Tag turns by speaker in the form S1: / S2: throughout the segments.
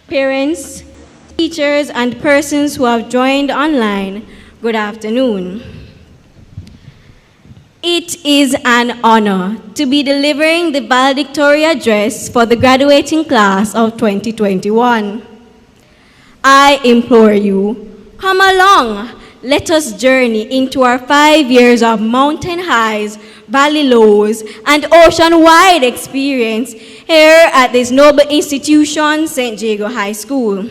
S1: Parents, teachers, and persons who have joined online, good afternoon. It is an honor to be delivering the valedictory address for the graduating class of 2021. I implore you, come along, let us journey into our 5 years of mountain highs, valley lows, and ocean-wide experience here at this noble institution, St. Jago High School.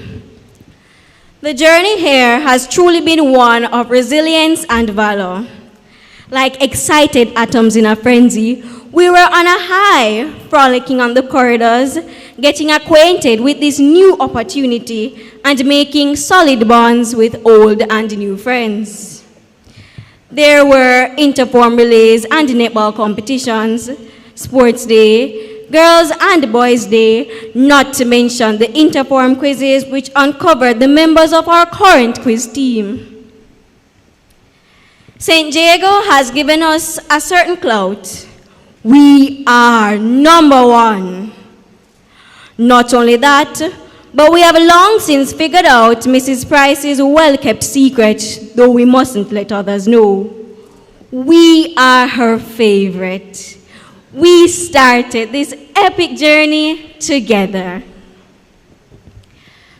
S1: The journey here has truly been one of resilience and valor. Like excited atoms in a frenzy, we were on a high, frolicking on the corridors, getting acquainted with this new opportunity and making solid bonds with old and new friends. There were interform relays and netball competitions, sports day, girls and boys day, not to mention the interform quizzes which uncovered the members of our current quiz team. St. Jago has given us a certain clout. We are number one. Not only that, but we have long since figured out Mrs. Price's well-kept secret, though we mustn't let others know. We are her favorite. We started this epic journey together.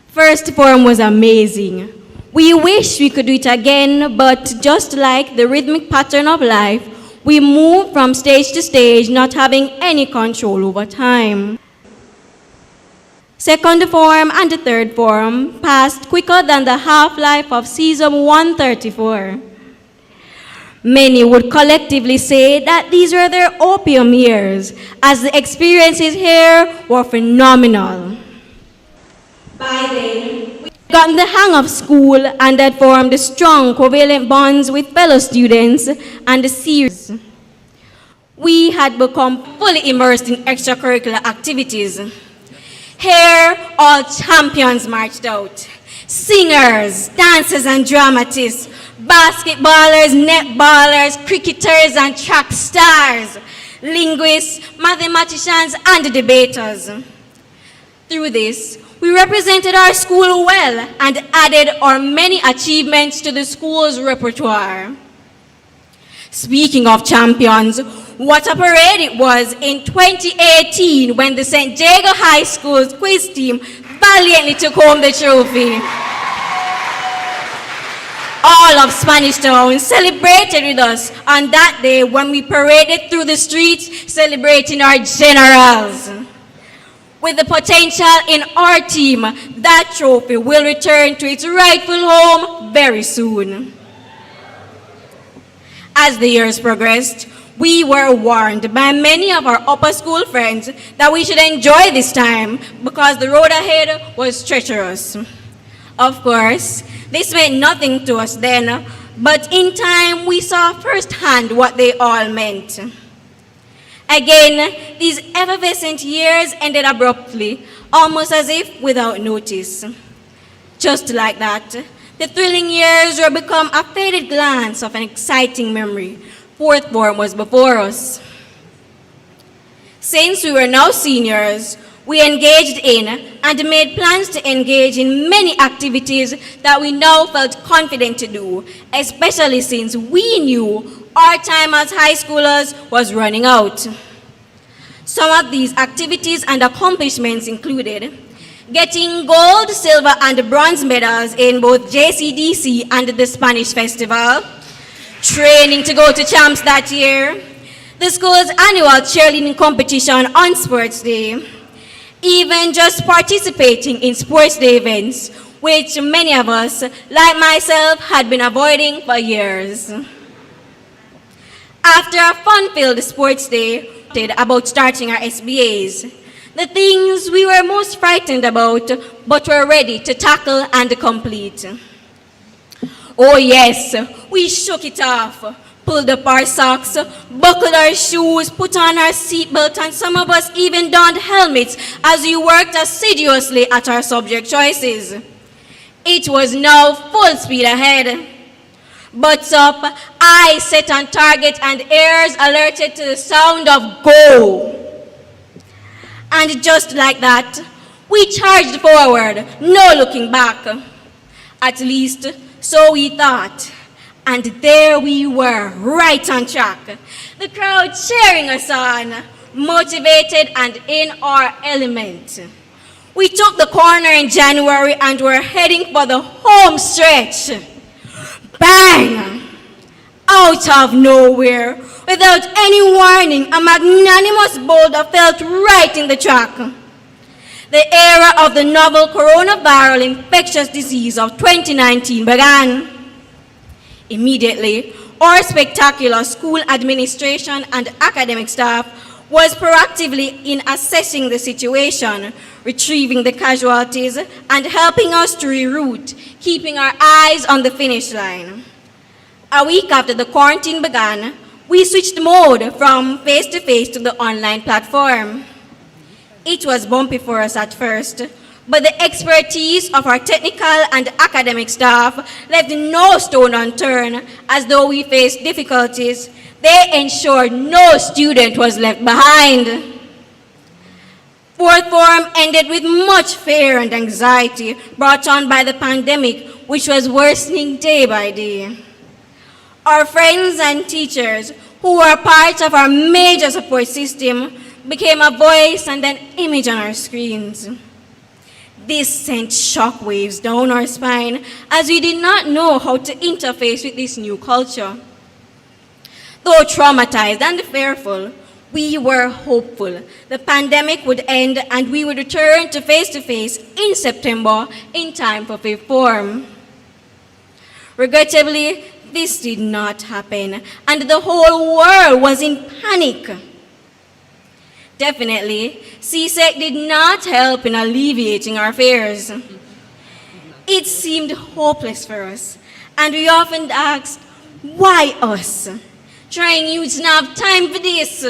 S1: First form was amazing. We wish we could do it again, but just like the rhythmic pattern of life, we move from stage to stage, not having any control over time. Second form and the third form passed quicker than the half-life of season 134. Many would collectively say that these were their opium years, as the experiences here were phenomenal. By then, gotten the hang of school and had formed strong, covalent bonds with fellow students and the series. We had become fully immersed in extracurricular activities. Here, all champions marched out. Singers, dancers and dramatists, basketballers, netballers, cricketers and track stars, linguists, mathematicians and debaters. Through this, we represented our school well and added our many achievements to the school's repertoire. Speaking of champions, what a parade it was in 2018 when the St. Jago High School's quiz team valiantly took home the trophy. All of Spanish Town celebrated with us on that day when we paraded through the streets celebrating our generals. With the potential in our team, that trophy will return to its rightful home very soon. As the years progressed, we were warned by many of our upper school friends that we should enjoy this time because the road ahead was treacherous. Of course, this meant nothing to us then, but in time we saw firsthand what they all meant. Again, these effervescent years ended abruptly, almost as if without notice. Just like that, the thrilling years were become a faded glance of an exciting memory. Fourth form was before us. Since we were now seniors, we engaged in and made plans to engage in many activities that we now felt confident to do, especially since we knew our time as high schoolers was running out. Some of these activities and accomplishments included getting gold, silver, and bronze medals in both JCDC and the Spanish Festival, training to go to champs that year, the school's annual cheerleading competition on Sports Day, even just participating in Sports Day events, which many of us, like myself, had been avoiding for years. After a fun-filled Sports Day, about starting our SBAs, the things we were most frightened about, but were ready to tackle and complete. Oh yes, we shook it off, pulled up our socks, buckled our shoes, put on our seatbelt, and some of us even donned helmets as we worked assiduously at our subject choices. It was now full speed ahead. Butts up, eyes set on target, and ears alerted to the sound of go. And just like that, We charged forward, no looking back. At least, so we thought. And there we were, right on track. The crowd cheering us on, motivated and in our element. We took the corner in January and were heading for the home stretch. Bang! Out of nowhere, without any warning, a magnanimous boulder fell right in the track. The era of the novel coronavirus infectious disease of 2019 began. Immediately, our spectacular school administration and academic staff was proactively in assessing the situation, retrieving the casualties, and helping us to reroute, keeping our eyes on the finish line. A week after the quarantine began, we switched mode from face-to-face to the online platform. It was bumpy for us at first, but the expertise of our technical and academic staff left no stone unturned. As though we faced difficulties, they ensured no student was left behind. Fourth form ended with much fear and anxiety brought on by the pandemic, which was worsening day by day. Our friends and teachers, who were part of our major support system, became a voice and an image on our screens. This sent shockwaves down our spine as we did not know how to interface with this new culture. Though traumatized and fearful, we were hopeful the pandemic would end and we would return to face-to-face in September in time for fifth form. Regrettably, this did not happen, and the whole world was in panic. Definitely, CSEC did not help in alleviating our fears. It seemed hopeless for us, and we often asked, why us? Trying youths didn't have time for this.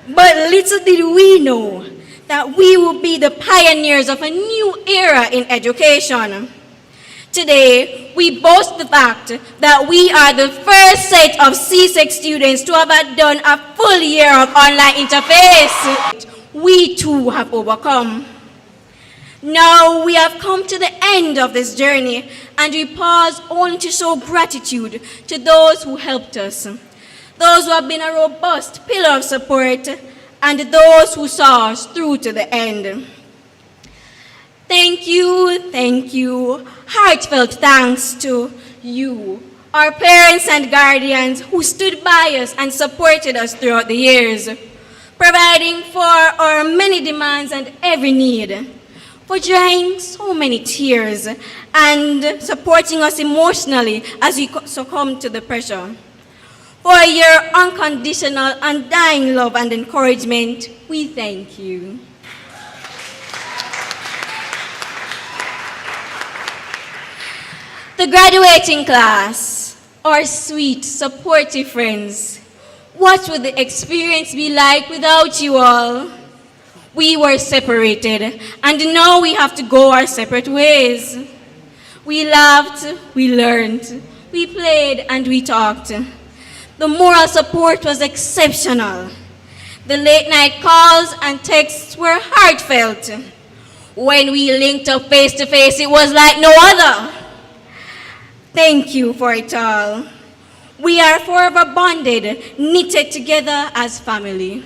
S1: But little did we know that we would be the pioneers of a new era in education. Today, we boast the fact that we are the first set of CSEC students to have done a full year of online interface. We too have overcome. Now we have come to the end of this journey, and we pause only to show gratitude to those who helped us, those who have been a robust pillar of support, and those who saw us through to the end. Thank you, heartfelt thanks to you, our parents and guardians who stood by us and supported us throughout the years, providing for our many demands and every need, for drying so many tears and supporting us emotionally as we succumb to the pressure. For your unconditional, undying love and encouragement, we thank you. The graduating class, our sweet, supportive friends, what would the experience be like without you all? We were separated, and now we have to go our separate ways. We laughed, we learned, we played, and we talked. The moral support was exceptional. The late night calls and texts were heartfelt. When we linked up face to face, it was like no other. Thank you for it all. We are forever bonded, knitted together as family.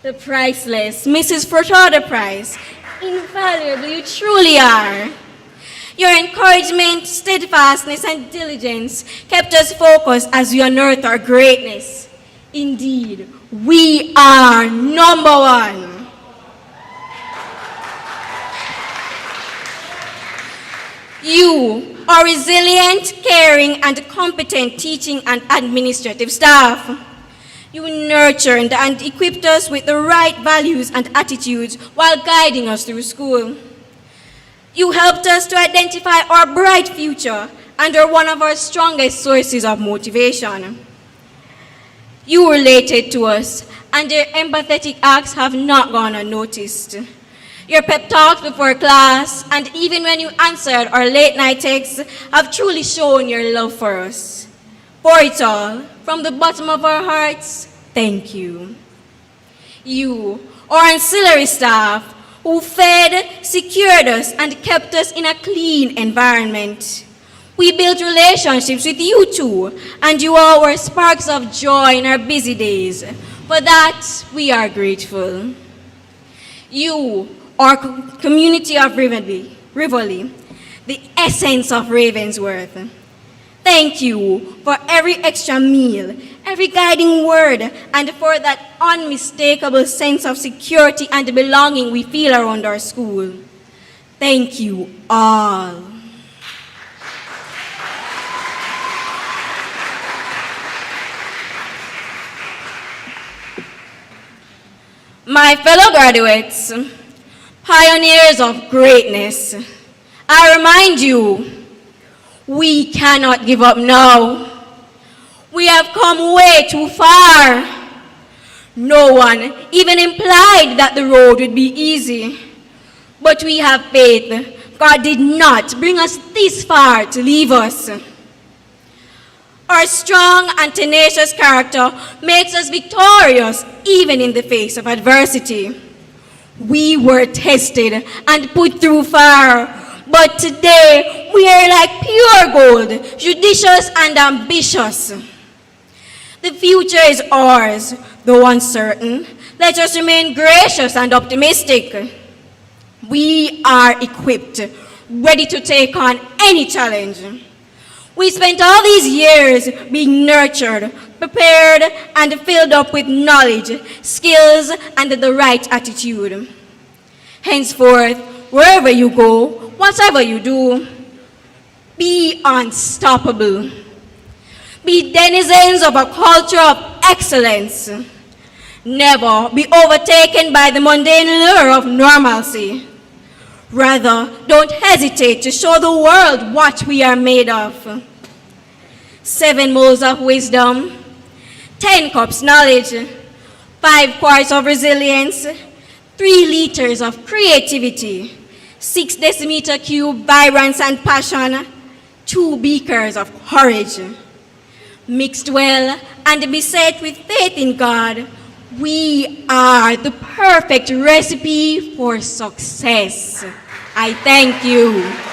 S1: The priceless Mrs. Furtado Price, invaluable you truly are. Your encouragement, steadfastness, and diligence kept us focused as we unearthed our greatness. Indeed, we are number one. You are resilient, caring, and competent teaching and administrative staff. You nurtured and equipped us with the right values and attitudes while guiding us through school. You helped us to identify our bright future and are one of our strongest sources of motivation. You related to us, and your empathetic acts have not gone unnoticed. Your pep talks before class, and even when you answered our late night texts, have truly shown your love for us. For it all, from the bottom of our hearts, thank you. You, our ancillary staff, who fed, secured us, and kept us in a clean environment. We built relationships with you too, and you all were sparks of joy in our busy days. For that, we are grateful. You, our community of Rivoli, the essence of Ravensworth. Thank you for every extra meal, every guiding word, and for that unmistakable sense of security and belonging we feel around our school. Thank you all. My fellow graduates, pioneers of greatness, I remind you, we cannot give up now. We have come way too far. No one even implied that the road would be easy. But we have faith. God did not bring us this far to leave us. Our strong and tenacious character makes us victorious even in the face of adversity. We were tested and put through fire, but today we are like pure gold, judicious and ambitious. The future is ours, though uncertain. Let us remain gracious and optimistic. We are equipped, ready to take on any challenge. We spent all these years being nurtured, prepared, and filled up with knowledge, skills, and the right attitude. Henceforth, wherever you go, whatever you do, be unstoppable. Be denizens of a culture of excellence. Never be overtaken by the mundane lure of normalcy. Rather, don't hesitate to show the world what we are made of. 7 moles of wisdom, 10 cups knowledge, 5 quarts of resilience, 3 liters of creativity, 6 decimeter cube vibrance and passion, 2 beakers of courage. Mixed well and beset with faith in God, we are the perfect recipe for success. I thank you.